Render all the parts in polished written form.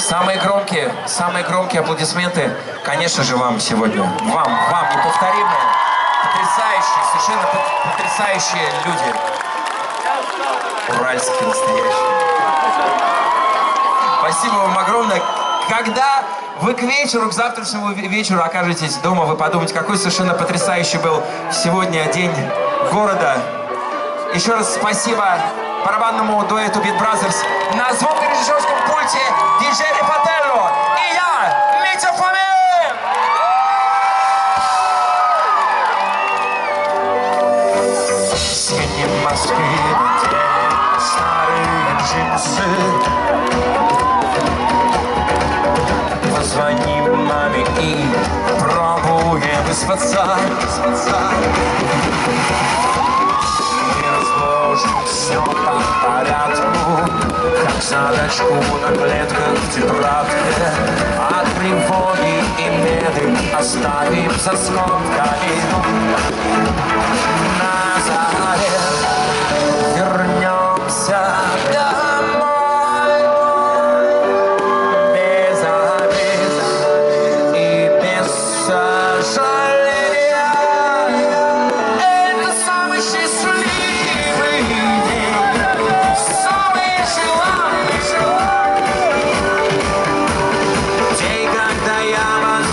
Самые громкие аплодисменты, конечно же, вам сегодня. Вам, неповторимые, потрясающие, совершенно потрясающие люди. Уральские настоящие. Спасибо вам огромное. Когда вы к вечеру, к завтрашнему вечеру окажетесь дома, вы подумаете, какой совершенно потрясающий был сегодня день города. Еще раз спасибо барабанному дуэту Beat Brothers. На звукорежиссерском пульте диджей Репателло и я, Митя Фомин! Синие маски надели, старые джинсы. Позвоним маме и пробуем выспаться. Все по порядку, как задачку на клетках в тетрадке. От тревоги и меды оставим за скобками. На заре вернемся домой. Без обид и без сожаления. Это самый счастливый.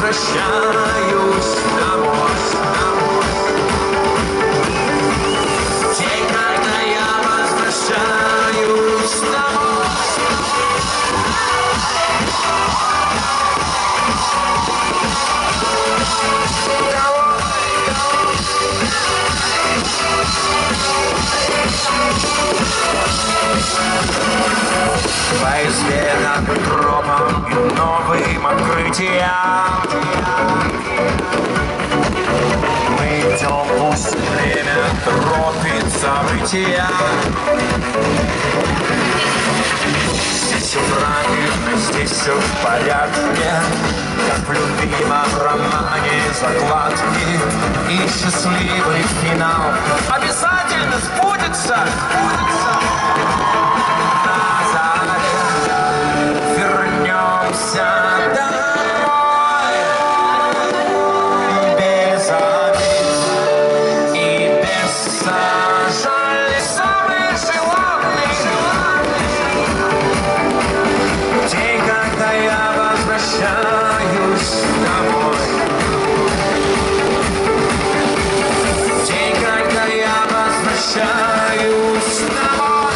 Возвращаюсь домой. День, когда я возвращаюсь домой. По известным тропам и новым открытиям мы идем, пусть время торопит события. Здесь правильно, здесь все в порядке, как в любимом романе закладки. И счастливый финал обязательно сбудется. Вернемся домой. Без обид и без сожаления. Самый желанный день, когда я возвращаюсь домой. День, когда я возвращаюсь домой.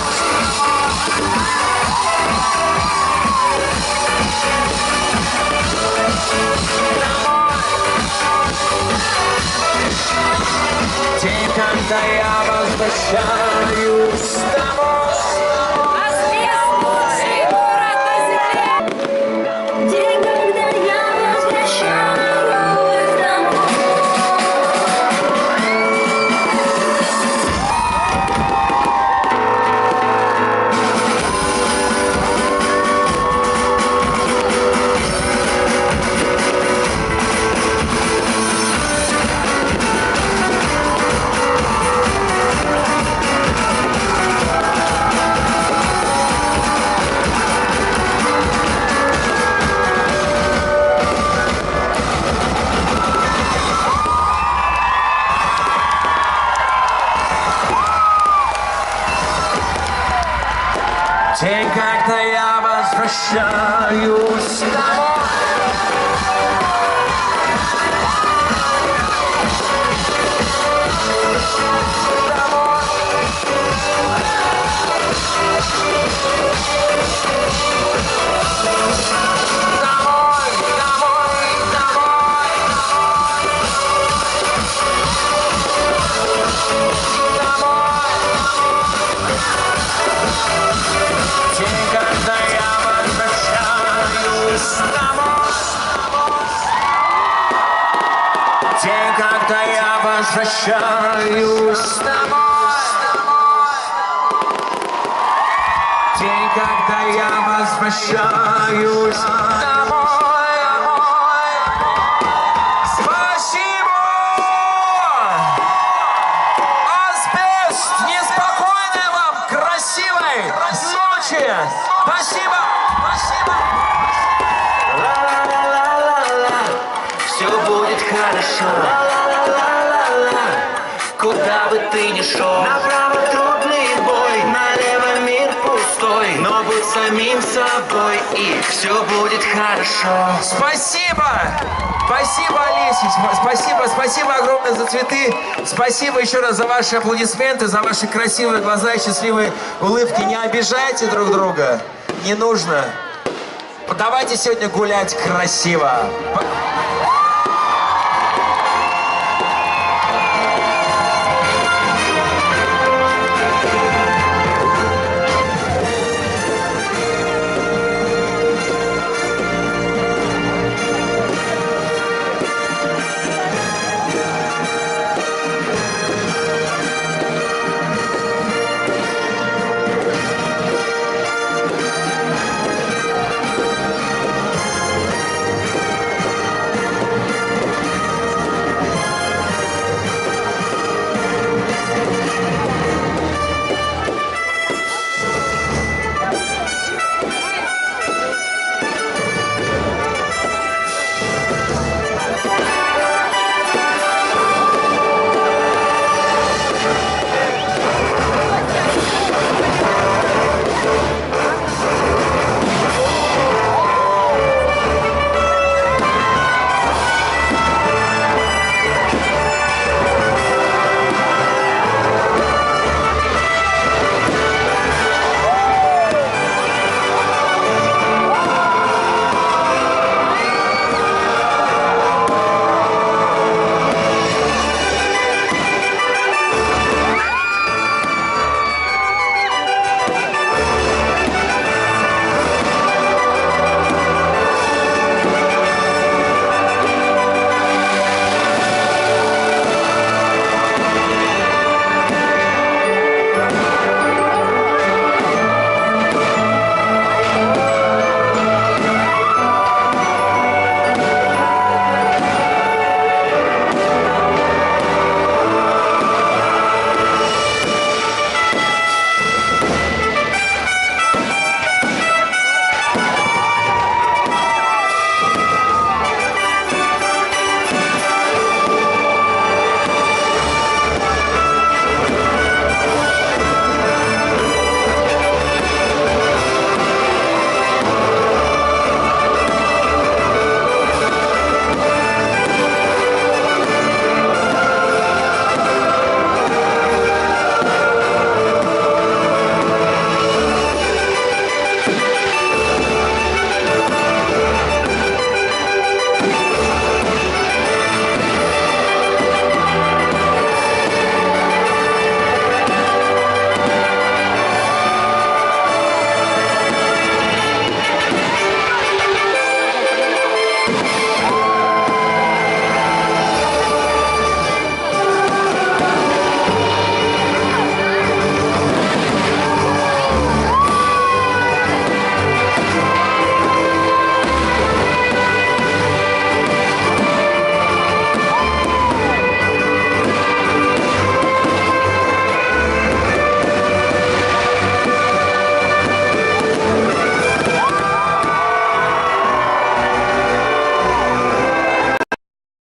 День, когда я возвращаюсь домой. День, когда я возвращаюсь домой. День, когда я возвращаюсь домой. День, когда я возвращаюсь домой. День, когда я возвращаюсь домой. Спасибо! Асбест! Неспокойной вам, красивой ночи! Спасибо! Спасибо! хорошо. Ла-ла-ла-ла-ла-ла. Куда бы ты ни шел, направо трудный бой, налево мир пустой, но будь самим собой, и все будет хорошо. Спасибо! Спасибо, Олеся! Спасибо огромное за цветы. Спасибо еще раз за ваши аплодисменты, за ваши красивые глаза и счастливые улыбки. Не обижайте друг друга. Не нужно. Давайте сегодня гулять красиво.